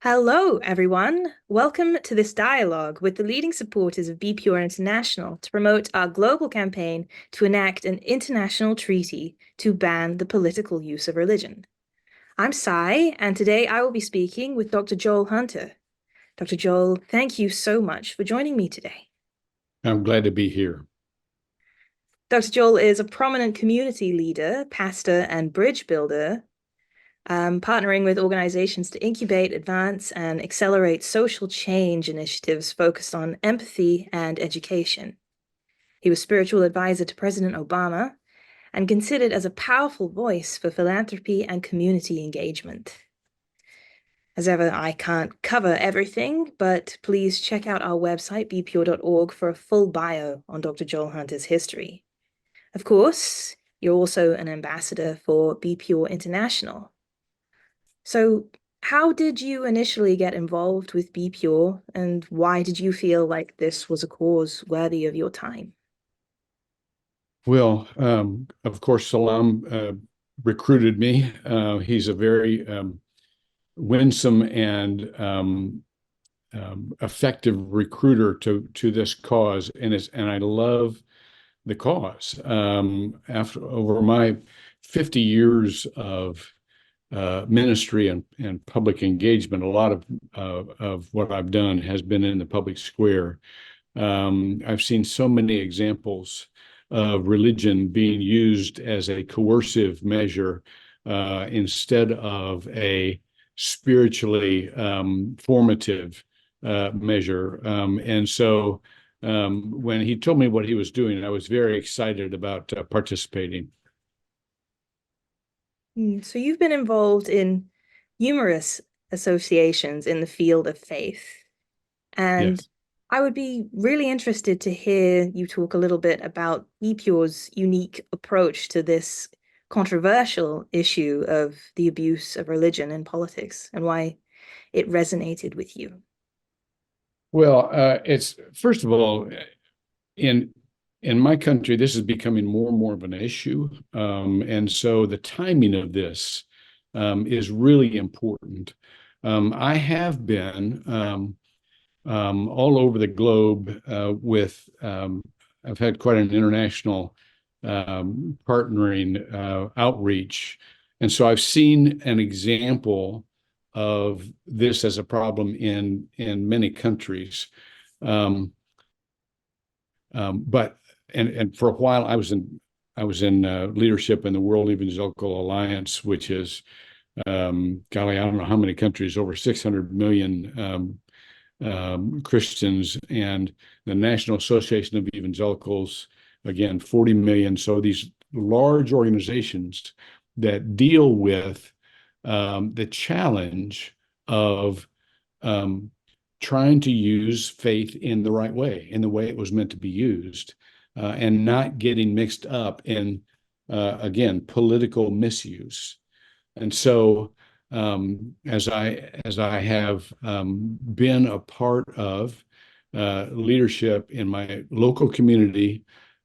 Hello, everyone. Welcome to this dialogue with the leading supporters of BPUR International to promote our global campaign to enact an international treaty to ban the political use of religion. I'm Sai, and today I will be speaking with Dr. Joel Hunter. Dr. Joel, thank you so much for joining me today. I'm glad to be here. Dr. Joel is a prominent community leader, pastor, and bridge builder, partnering with organizations to incubate, advance, and accelerate social change initiatives focused on empathy and education. He was spiritual advisor to President Obama and considered as a powerful voice for philanthropy and community engagement. As ever, I can't cover everything, but please check out our website, bpur.org, for a full bio on Dr. Joel Hunter's history. Of course, you're also an ambassador for BPUR International. So, how did you initially get involved with BPUR, and why did you feel like this was a cause worthy of your time? Well, of course, Salam recruited me. He's a very winsome and effective recruiter to this cause, and I love the cause. After over my 50 years of ministry and public engagement, a lot of what I've done has been in the public square. I've seen so many examples of religion being used as a coercive measure instead of a spiritually formative measure. And so when he told me what he was doing, I was very excited about participating. So, you've been involved in numerous associations in the field of faith, and Yes. I would be really interested to hear you talk a little bit about BPUR's unique approach to this controversial issue of the abuse of religion in politics and why it resonated with you. Well, it's first of all, in in my country, this is becoming more and more of an issue, and so the timing of this is really important. I have been all over the globe with. I've had quite an international partnering outreach, and so I've seen an example of this as a problem in many countries. Um, but and for a while I was in leadership in the World Evangelical Alliance, which is golly, I don't know how many countries, over 600 million Christians, and the National Association of Evangelicals, again, 40 million. So these large organizations that deal with the challenge of um, trying to use faith in the right way, in the way it was meant to be used, and not getting mixed up in, again, political misuse. And so, as I have been a part of leadership in my local community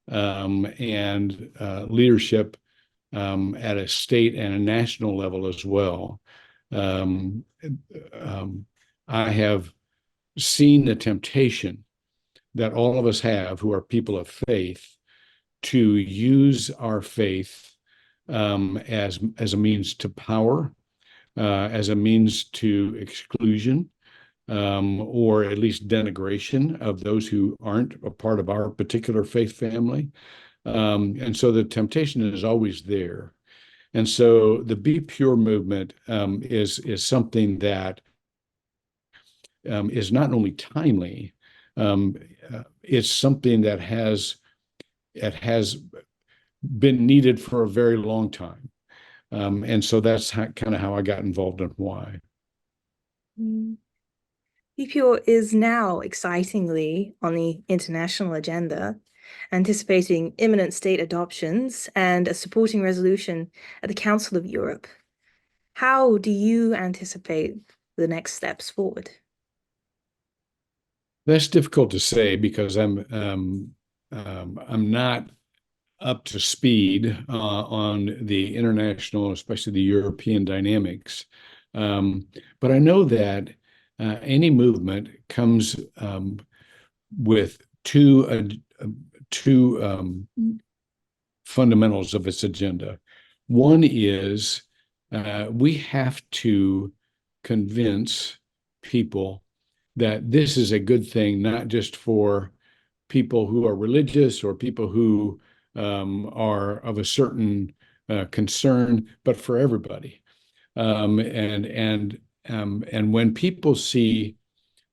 and leadership at a state and a national level as well, um, um, I have seen the temptation that all of us have who are people of faith to use our faith as a means to power, as a means to exclusion, or at least denigration of those who aren't a part of our particular faith family. And so the temptation is always there. And so the Be Pure movement is something that is not only timely, um, it's something that has been needed for a very long time. And so that's kind of how I got involved and why. Mm. BPUR is now excitingly on the international agenda, anticipating imminent state adoptions and a supporting resolution at the Council of Europe. How do you anticipate the next steps forward? That's difficult to say because I'm not up to speed on the international, especially the European dynamics. But I know that any movement comes with two fundamentals of its agenda. One is we have to convince people that this is a good thing, not just for people who are religious or people who are of a certain concern, but for everybody. And when people see,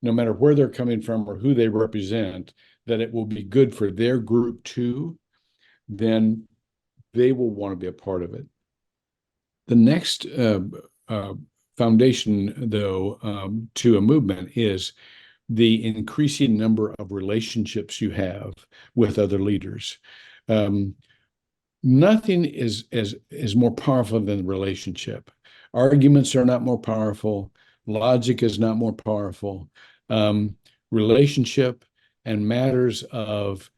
no matter where they're coming from or who they represent, that it will be good for their group too, then they will want to be a part of it. The next uh, foundation, though, to a movement is the increasing number of relationships you have with other leaders. Um, Nothing is more powerful than relationship. Arguments are not more powerful. Logic is not more powerful. Um, Relationship and matters of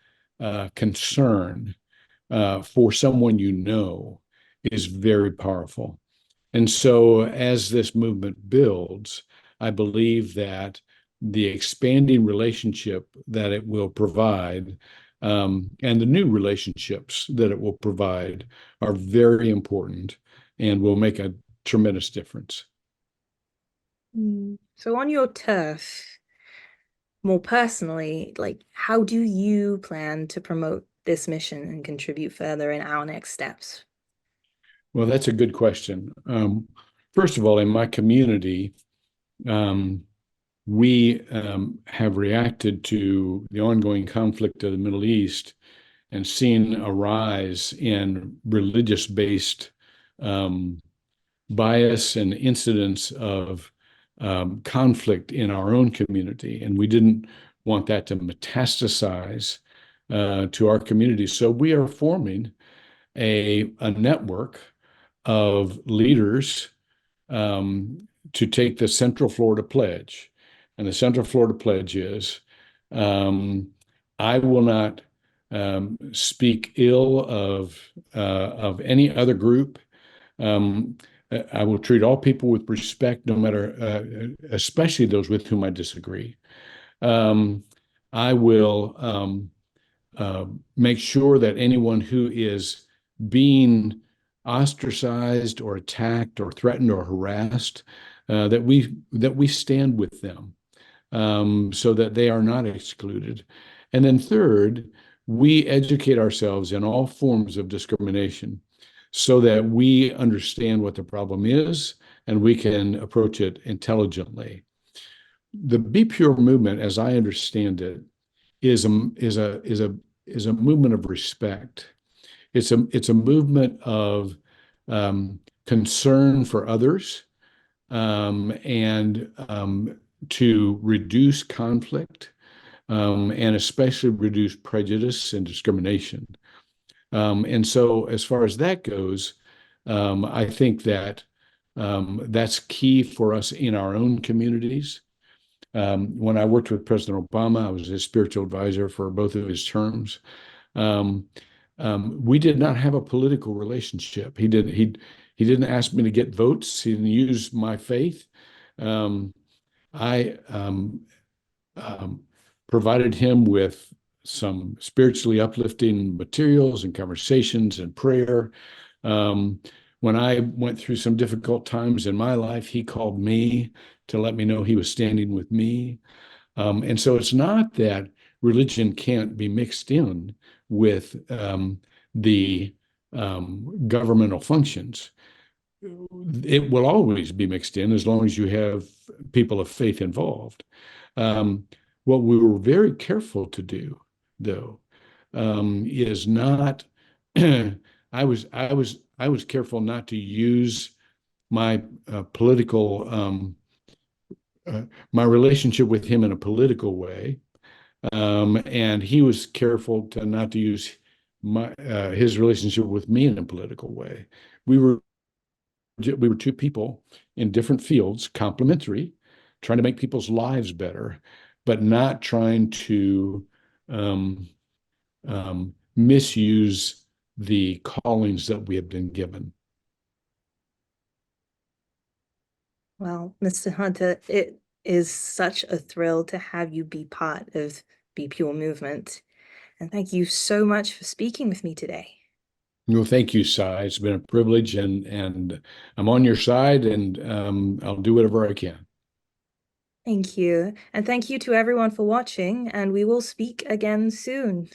concern for someone you know is very powerful. And so, as this movement builds, I believe that the expanding relationship that it will provide and the new relationships that it will provide are very important and will make a tremendous difference. So on your turf, more personally, like how do you plan to promote this mission and contribute further in our next steps? Well, that's a good question. First of all, in my community, um, we have reacted to the ongoing conflict of the Middle East and seen a rise in religious-based um, bias and incidents of conflict in our own community. And we didn't want that to metastasize to our community. So we are forming a network of leaders to take the Central Florida Pledge. And the Central Florida Pledge is um, I will not speak ill of any other group. Um, I will treat all people with respect, no matter, especially those with whom I disagree. Um, I will uh, make sure that anyone who is being ostracized or attacked or threatened or harassed, that we stand with them so that they are not excluded. And then third, we educate ourselves in all forms of discrimination so that we understand what the problem is and we can approach it intelligently. The BPUR movement, as I understand it, is a movement of respect. It's a movement of concern for others and to reduce conflict and especially reduce prejudice and discrimination. And so, as far as that goes, I think that that's key for us in our own communities. When I worked with President Obama, I was his spiritual advisor for both of his terms. Um, we did not have a political relationship. He didn't ask me to get votes. He didn't use my faith. Um, I um, provided him with some spiritually uplifting materials and conversations and prayer. Um, when I went through some difficult times in my life, he called me to let me know he was standing with me. And so it's not that religion can't be mixed in with the governmental functions. It will always be mixed in as long as you have people of faith involved. Um, what we were very careful to do, though, is not. I was careful not to use my political my relationship with him in a political way, and he was careful to not to use his relationship with me in a political way. We were we were two people in different fields, complementary, trying to make people's lives better, but not trying to um, misuse the callings that we have been given. Well, Mr. Hunter, it is such a thrill to have you be part of BPUR movement. And thank you so much for speaking with me today. Well, thank you, Sai. It's been a privilege, and I'm on your side, and I'll do whatever I can. Thank you. And thank you to everyone for watching, and we will speak again soon.